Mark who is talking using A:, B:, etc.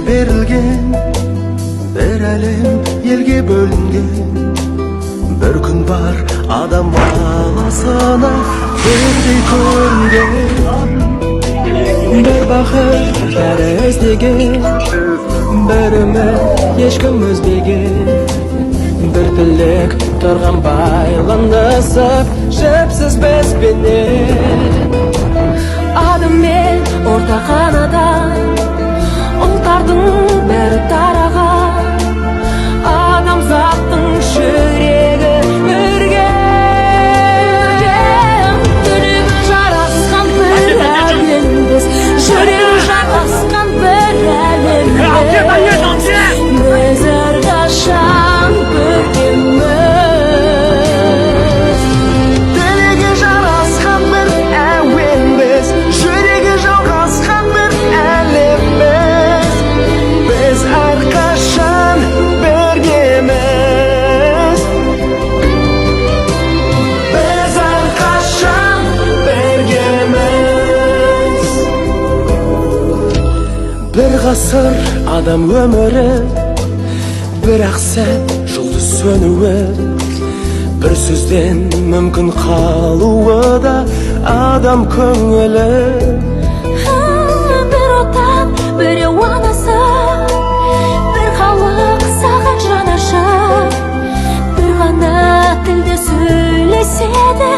A: берілген, бір әлем елге бөлінген. Bir күн бар адам баласына бірдей көрінген. Bir бақыт бәрі іздеген, бір үміт ешкім үзбеген. Bir тілек тұрған байланысып жіпсіз бізбенен.
B: Адам мен орта қанадан ұлттардың бәрі тараған. Адамзаттың жүрегі бірге. Жүрегі жарасқан бір әлембіз, жүрегі жарасқан бір әлембіз. Біз әрқашан біргеміз.
A: Тілегі жарасқан бір әуенбіз, жүрегі жалғасқан бір әлембіз. Біз әрқашан біргеміз. Біз әрқашан біргеміз. Bir ғасыр адам өмірі, бір-ақ сәт жұлдыз сөнуі. Bir сөзден мүмкін қалуы да адам көңілі.
B: Bir отан, бір анасы, бір халық саған жанашыр. Bir ғана тілде сөйлеседі